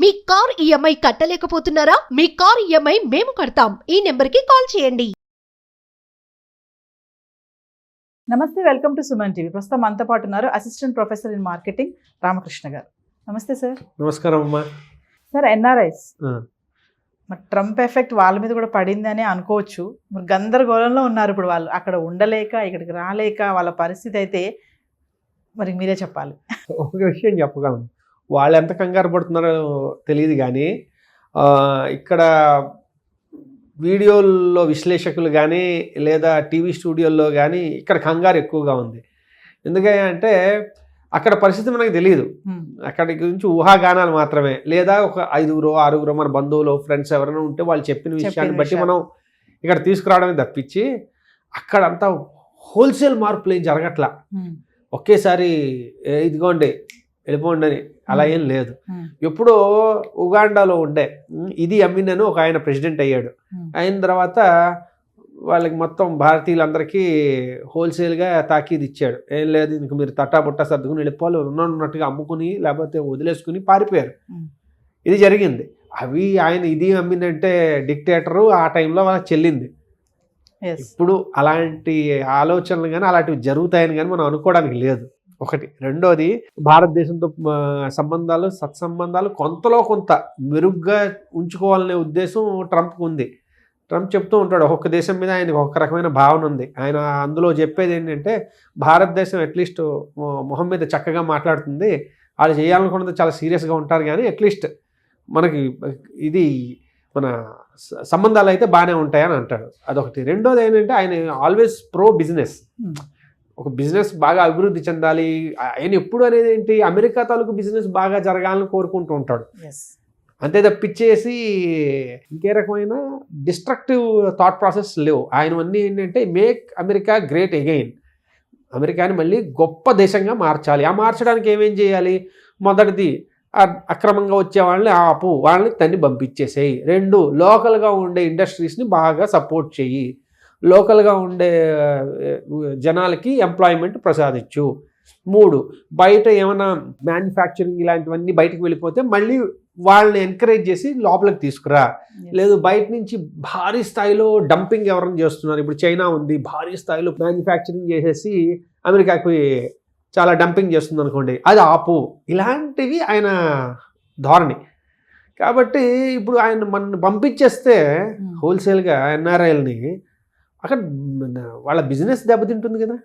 మీ car EMI కట్టలేకపోతున్నారా? మీ car EMI మేము కడతాం. ఈ నెంబర్కి కాల్ చేయండి. నమస్తే, వెల్కమ్ టు సుమన్ టీవీ. ప్రస్తుతం మనతో పాటు ఉన్నారు assistant professor in marketing Ramakrishna గారు. నమస్తే సార్. నమస్కారం అమ్మా. సార్, ఎన్ఆర్ఐస్ మరి ట్రంప్ ఎఫెక్ట్ వాళ్ళ మీద కూడా పడిందని అనుకోవచ్చు. మరి గందరగోళంలో ఉన్నారు ఇప్పుడు వాళ్ళు, అక్కడ ఉండలేక ఇక్కడికి రాలేక వాళ్ళ పరిస్థితి అయితే మరి మీరే చెప్పాలి. ఒక విషయం చెప్పగలను, వాళ్ళు ఎంత కంగారు పడుతున్నారో తెలియదు కానీ ఇక్కడ వీడియోల్లో విశ్లేషకులు కానీ లేదా టీవీ స్టూడియోల్లో కానీ ఇక్కడ కంగారు ఎక్కువగా ఉంది. ఎందుకంటే అక్కడ పరిస్థితి మనకు తెలియదు, అక్కడి గురించి ఊహాగానాలు మాత్రమే, లేదా ఒక 5-6 మన బంధువులు ఫ్రెండ్స్ ఎవరైనా ఉంటే వాళ్ళు చెప్పిన విషయాన్ని బట్టి మనం ఇక్కడ తీసుకురావడమే తప్పించి అక్కడంతా హోల్సేల్ మార్పులు ఏం జరగట్లా. ఒకేసారి ఇదిగోండి వెళ్ళిపోండి అని అలా ఏం లేదు. ఎప్పుడో ఉగాండాలో ఉండే ఇది అమీన్ ఒక ఆయన ప్రెసిడెంట్ అయ్యాడు. అయిన తర్వాత వాళ్ళకి మొత్తం భారతీయులందరికీ హోల్సేల్గా తాకీదు ఇచ్చాడు. ఏం లేదు, ఇంక మీరు తట్టాబుట్టా సర్దుకుని వెళ్ళిపోవాలి, ఉన్నట్టుగా అమ్ముకుని లేకపోతే వదిలేసుకుని పారిపోయారు. ఇది జరిగింది. అవి ఆయన ఇది అమీన్ అంటే డిక్టేటరు ఆ టైంలో వాళ్ళకి చెల్లింది. ఇప్పుడు అలాంటి ఆలోచనలు కానీ అలాంటివి జరుగుతాయని కానీ మనం అనుకోవడానికి లేదు. ఒకటి. రెండోది, భారతదేశంతో సంబంధాలు సత్సంబంధాలు కొంతలో కొంత మెరుగ్గా ఉంచుకోవాలనే ఉద్దేశం ట్రంప్కి ఉంది. ట్రంప్ చెప్తూ ఉంటాడు, ఒక్కొక్క దేశం మీద ఆయనకు ఒక రకమైన భావన ఉంది. ఆయన అందులో చెప్పేది ఏంటంటే భారతదేశం అట్లీస్ట్ మొహం మీద చక్కగా మాట్లాడుతుంది, వాళ్ళు చేయాలనుకున్నది చాలా సీరియస్గా ఉంటారు, కానీ అట్లీస్ట్ మనకి ఇది మన సంబంధాలు అయితే బాగానే ఉంటాయని అంటాడు. అదొకటి. రెండోది ఏంటంటే ఆయన ఆల్వేస్ ప్రో బిజినెస్. ఒక బిజినెస్ బాగా అభివృద్ధి చెందాలి. ఆయన ఎప్పుడు అనేది ఏంటి, అమెరికా తాలూకు బిజినెస్ బాగా జరగాలని కోరుకుంటూ ఉంటాడు. అంతే తప్పించేసి ఇంకే రకమైన డిస్ట్రక్టివ్ థాట్ ప్రాసెస్ లేవు ఆయనవన్నీ. ఏంటంటే మేక్ అమెరికా గ్రేట్ అగైన్, అమెరికాని మళ్ళీ గొప్ప దేశంగా మార్చాలి. ఆ మార్చడానికి ఏమేం చేయాలి? మొదటిది, అక్రమంగా వచ్చే వాళ్ళని ఆపు, వాళ్ళని తన్ని పంపించేసేయి. 2, లోకల్గా ఉండే ఇండస్ట్రీస్ని బాగా సపోర్ట్ చేయి, లోకల్గా ఉండే జనాలకి ఎంప్లాయ్మెంట్ ప్రసాదించు. 3, బయట ఏమైనా మ్యానుఫ్యాక్చరింగ్ ఇలాంటివన్నీ బయటకు వెళ్ళిపోతే మళ్ళీ వాళ్ళని ఎంకరేజ్ చేసి లోపలికి తీసుకురా. లేదు, బయట నుంచి భారీ స్థాయిలో డంపింగ్ ఎవరైనా చేస్తున్నారు, ఇప్పుడు చైనా ఉంది, భారీ స్థాయిలో మ్యానుఫ్యాక్చరింగ్ చేసేసి అమెరికాకి చాలా డంపింగ్ చేస్తుంది అనుకోండి, అది ఆపు. ఇలాంటివి ఆయన ధోరణి. కాబట్టి ఇప్పుడు ఆయన మన పంపించేస్తే హోల్సేల్గా ఎన్ఆర్ఐల్ని, అక్కడ వాళ్ళ బిజినెస్ దెబ్బతింటుంది కదా.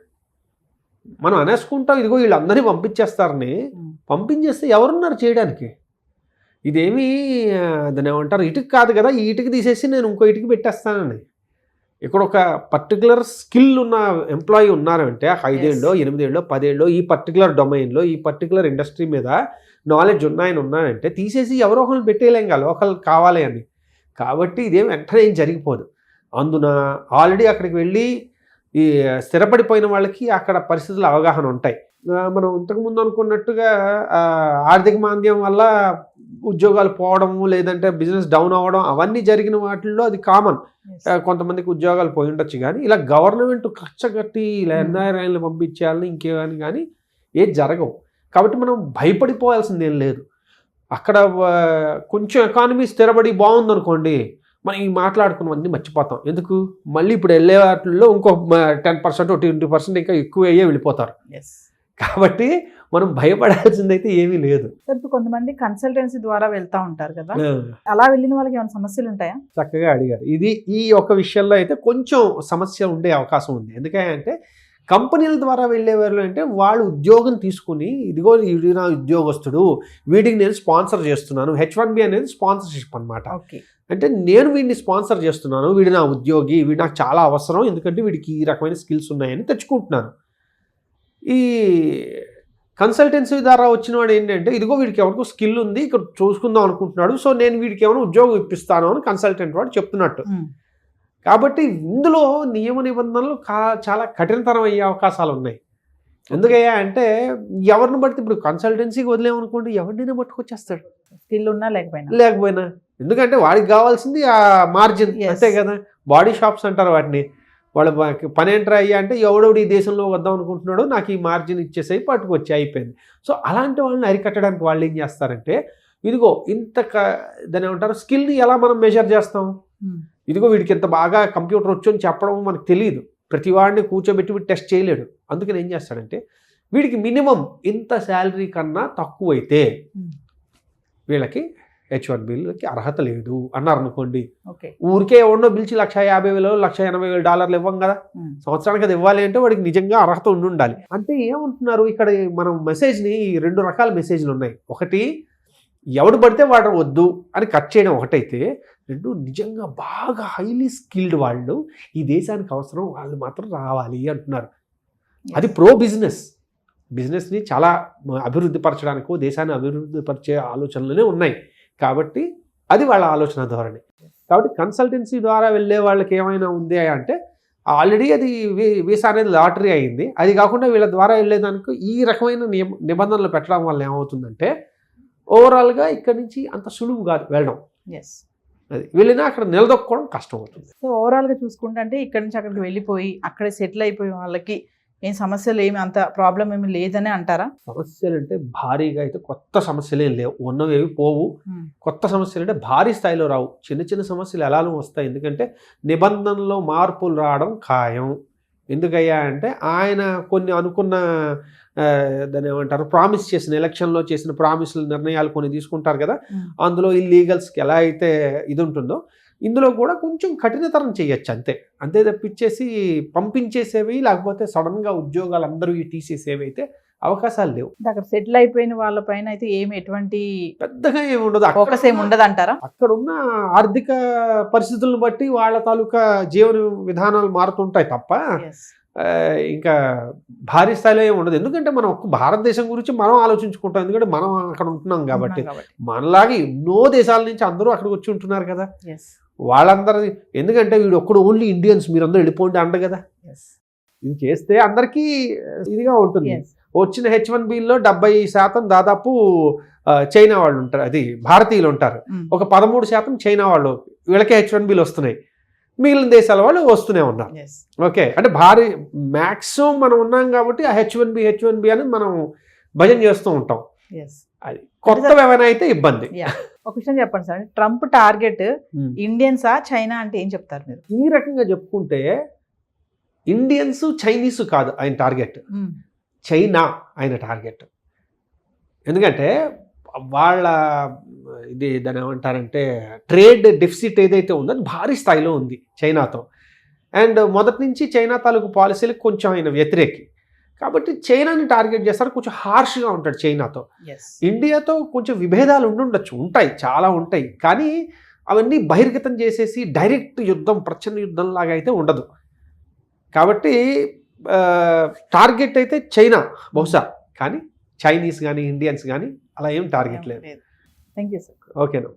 మనం అనేసుకుంటాం, ఇదిగో వీళ్ళందరినీ పంపించేస్తారని. పంపించేస్తే ఎవరున్నారు చేయడానికి? ఇదేమీ దాన్ని ఏమంటారు, ఇటుకు కాదు కదా, ఈ ఇటుకు తీసేసి నేను ఇంకో ఇటుకు పెట్టేస్తానని. ఇక్కడ ఒక పర్టికులర్ స్కిల్ ఉన్న ఎంప్లాయీ ఉన్నారంటే 5 ఏళ్ళో 8 ఏళ్ళో 10 ఏళ్ళో ఈ పర్టికులర్ డొమైన్లో ఈ పర్టికులర్ ఇండస్ట్రీ మీద నాలెడ్జ్ ఉన్నారంటే తీసేసి ఎవరో ఒకరిని పెట్టేయలేం కదా, లోకల్ కావాలి అని. కాబట్టి ఇదేం వెంటనే ఏం జరిగిపోదు. అందున ఆల్రెడీ అక్కడికి వెళ్ళి ఈ స్థిరపడిపోయిన వాళ్ళకి అక్కడ పరిస్థితుల అవగాహన ఉంటాయి. మనం ఇంతకుముందు అనుకున్నట్టుగా ఆర్థిక మాంద్యం వల్ల ఉద్యోగాలు పోవడము, లేదంటే బిజినెస్ డౌన్ అవ్వడం, అవన్నీ జరిగిన వాటిల్లో అది కామన్. కొంతమందికి ఉద్యోగాలు పోయి ఉండొచ్చు, కానీ ఇలా గవర్నమెంట్ కచ్చగట్టి ఇలా ఎన్ఆర్ఐలను పంపించేయాలని ఇంకేమని కానీ ఏది జరగవు. కాబట్టి మనం భయపడిపోవాల్సిందేం లేదు. అక్కడ కొంచెం ఎకానమీ స్థిరపడి బాగుందనుకోండి, మనం ఈ మాట్లాడుకున్నవన్నీ మర్చిపోతాం. ఎందుకు? మళ్ళీ ఇప్పుడు వెళ్ళే వాటిల్లో ఇంకో 10% 20% ఇంకా ఎక్కువ అయ్యే వెళ్ళిపోతారు. కాబట్టి మనం భయపడాల్సిందైతే ఏమీ లేదు. ఇప్పుడు కొంతమంది కన్సల్టెన్సీ ద్వారా వెళ్తూ ఉంటారు కదా, అలా వెళ్ళిన వాళ్ళకి ఏమైనా సమస్యలు ఉంటాయా? చక్కగా అడిగారు. ఈ ఒక విషయంలో అయితే కొంచెం సమస్య ఉండే అవకాశం ఉంది. ఎందుకంటే కంపెనీల ద్వారా వెళ్ళేవాళ్ళు అంటే వాళ్ళు ఉద్యోగం తీసుకుని, ఇదిగో వీడి నా ఉద్యోగస్తుడు, వీడికి నేను స్పాన్సర్ చేస్తున్నాను. H1B అనేది స్పాన్సర్షిప్ అనమాట. అంటే నేను వీడిని స్పాన్సర్ చేస్తున్నాను, వీడి నా ఉద్యోగి, వీడు నాకు చాలా అవసరం, ఎందుకంటే వీడికి ఈ రకమైన స్కిల్స్ ఉన్నాయని తెచ్చుకుంటున్నాను. ఈ కన్సల్టెన్సీ ద్వారా వచ్చిన వాడు ఏంటంటే, ఇదిగో వీడికి ఎవరికో స్కిల్ ఉంది, ఇక్కడ చూసుకుందాం అనుకుంటున్నాడు, సో నేను వీడికి ఏమైనా ఉద్యోగం ఇప్పిస్తాను అని కన్సల్టెంట్ వాడు చెప్తున్నట్టు. కాబట్టి ఇందులో నియమ నిబంధనలు చాలా కఠినతరం అయ్యే అవకాశాలు ఉన్నాయి. ఎందుకయ్యా అంటే ఎవరిని బట్టి, ఇప్పుడు కన్సల్టెన్సీకి వదిలేమనుకోండి, ఎవరినైనా పట్టుకొచ్చేస్తాడు, స్కిల్ ఉన్నా లేకపోయినా. ఎందుకంటే వాడికి కావాల్సింది ఆ మార్జిన్, అంతే కదా. బాడీ షాప్స్ అంటారు వాటిని. వాళ్ళ పని ఏంట్రా అయ్యా అంటే, ఎవడోడు ఈ దేశంలో వద్దాం అనుకుంటున్నాడు, నాకు ఈ మార్జిన్ ఇచ్చేసేయి, పట్టుకొచ్చి అయిపోయింది. సో అలాంటి వాళ్ళని అరికట్టడానికి వాళ్ళు ఏం చేస్తారంటే, ఇదిగో ఇంత దాని ఏమంటారు స్కిల్ని ఎలా మనం మెజర్ చేస్తాం, ఇదిగో వీడికి ఇంత బాగా కంప్యూటర్ వచ్చు అని చెప్పడం మనకు తెలియదు. ప్రతి వాడిని కూర్చోబెట్టి వీడు టెస్ట్ చేయలేడు. అందుకని ఏం చేస్తాడంటే వీడికి మినిమం ఇంత శాలరీ కన్నా తక్కువైతే వీళ్ళకి H1Bలకి అర్హత లేదు అన్నారు అనుకోండి, ఊరికే ఎవడో పిలిచి $150,000 $180,000 ఇవ్వం కదా, సంవత్సరానికి అది ఇవ్వాలి అంటే వాడికి నిజంగా అర్హత ఉండాలి. అంటే ఏమంటున్నారు ఇక్కడ మనం మెసేజ్ని 2 రకాల మెసేజ్లు ఉన్నాయి. ఒకటి ఎవడు పడితే వాడు వద్దు అని కట్ చేయడం ఒకటైతే, 2 నిజంగా బాగా హైలీ స్కిల్డ్ వాళ్ళు ఈ దేశానికి అవసరం వాళ్ళు మాత్రం రావాలి అంటున్నారు. అది ప్రో బిజినెస్ని చాలా అభివృద్ధి పరచడానికో దేశాన్ని అభివృద్ధి పరిచే ఆలోచనలనే ఉన్నాయి. కాబట్టి అది వాళ్ళ ఆలోచన ధోరణి. కాబట్టి కన్సల్టెన్సీ ద్వారా వెళ్ళే వాళ్ళకి ఏమైనా ఉంది అంటే ఆల్రెడీ అది వీసా అనేది లాటరీ అయింది. అది కాకుండా వీళ్ళ ద్వారా వెళ్ళేదానికి ఈ రకమైన నిబంధనలు పెట్టడం వల్ల ఏమవుతుందంటే ఓవరాల్గా ఇక్కడి నుంచి అంత సులువు కాదు వెళ్ళడం. అది వెళ్ళినా అక్కడ నిలదొక్కుకోవడం కష్టం అవుతుంది. సో ఓవరాల్గా చూసుకుంటే అంటే ఇక్కడి నుంచి అక్కడికి వెళ్ళిపోయి అక్కడే సెటిల్ అయిపోయి వాళ్ళకి ఏం సమస్యలు ఏమి అంత ప్రాబ్లం ఏమి లేదని అంటారా? సమస్యలు అంటే భారీగా అయితే కొత్త సమస్యలు ఏం లేవు, ఉన్నవేవి పోవు. కొత్త సమస్యలు అంటే భారీ స్థాయిలో రావు, చిన్న చిన్న సమస్యలు ఎలానో వస్తాయి. ఎందుకంటే నిబంధనలో మార్పులు రావడం ఖాయం. ఎందుకయ్యా అంటే ఆయన కొన్ని అనుకున్న దాన్ని ఏమంటారు ప్రామిస్ చేసిన ఎలక్షన్లో చేసిన ప్రామిస్ల నిర్ణయాలు కొన్ని తీసుకుంటారు కదా, అందులో ఇల్లీగల్స్కి ఎలా అయితే ఇది ఉంటుందో ఇందులో కూడా కొంచెం కఠినతరం చేయొచ్చు అంతే తప్పించేసి పంపించేసేవి లేకపోతే సడన్గా ఉద్యోగాలు అందరూ తీసేసేవి అయితే అవకాశాలు లేవు. అక్కడ సెటిల్ అయిపోయిన వాళ్ళ పైన అయితే ఎటువంటి పెద్దగా ఏమి ఉండదు, ఫోకస్ ఏమి ఉండదు అంటారా? అక్కడ ఉన్న ఆర్థిక పరిస్థితులను బట్టి వాళ్ళ తాలూకా జీవన విధానాలు మారుతుంటాయి తప్ప ఇంకా భారీ స్థాయిలో ఏమి ఉండదు. ఎందుకంటే మనం భారతదేశం గురించి మనం ఆలోచించుకుంటాం, ఎందుకంటే మనం అక్కడ ఉంటున్నాం కాబట్టి. మనలాగే ఎన్నో దేశాల నుంచి అందరూ అక్కడికి వచ్చి ఉంటున్నారు కదా, వాళ్ళందరూ ఎందుకంటే వీడు ఒక్కడు ఓన్లీ ఇండియన్స్ మీరందరూ వెళ్ళిపోండి అంట కదా. ఇది చేస్తే అందరికీ ఇదిగా ఉంటుంది. వచ్చిన H1Bలో 70% దాదాపు చైనా వాళ్ళు ఉంటారు, అది భారతీయులు ఉంటారు. ఒక 13% చైనా వాళ్ళు, వీళ్ళకే H1Bలు వస్తున్నాయి. మిగిలిన దేశాల వాళ్ళు వస్తూనే ఉన్నారు. ఓకే, అంటే భారీ మ్యాక్సిమం మనం ఉన్నాం కాబట్టి ఆ H1B అని మనం భజన చేస్తూ ఉంటాం. అది కొత్త ఏమైనా అయితే ఇబ్బంది. ఒక విషయం చెప్పండి సార్, ట్రంప్ టార్గెట్ ఇండియన్సా చైనా అంటే ఏం చెప్తారు మీరు? ఈ రకంగా చెప్పుకుంటే ఇండియన్స్ చైనీస్ కాదు ఆయన టార్గెట్, చైనా ఆయన టార్గెట్. ఎందుకంటే వాళ్ళ ఇది దాని ఏమంటారంటే ట్రేడ్ డెఫిసిట్ ఏదైతే ఉందో అది భారీ స్థాయిలో ఉంది చైనాతో. అండ్ మొదటి నుంచి చైనా తాలూకు పాలసీలకు కొంచెం ఆయన వ్యతిరేకి కాబట్టి చైనాని టార్గెట్ చేస్తారు. కొంచెం హార్ష్గా ఉంటాడు చైనాతో. ఇండియాతో కొంచెం విభేదాలు ఉండొచ్చు, ఉంటాయి, చాలా ఉంటాయి. కానీ అవన్నీ బహిర్గతం చేసేసి డైరెక్ట్ యుద్ధం ప్రచండ యుద్ధం లాగా అయితే ఉండదు. కాబట్టి టార్గెట్ అయితే చైనా బహుశా, కానీ చైనీస్ కానీ ఇండియన్స్ కానీ అలా ఏం టార్గెట్ లేదు. Thank you sir. ఓకేనా.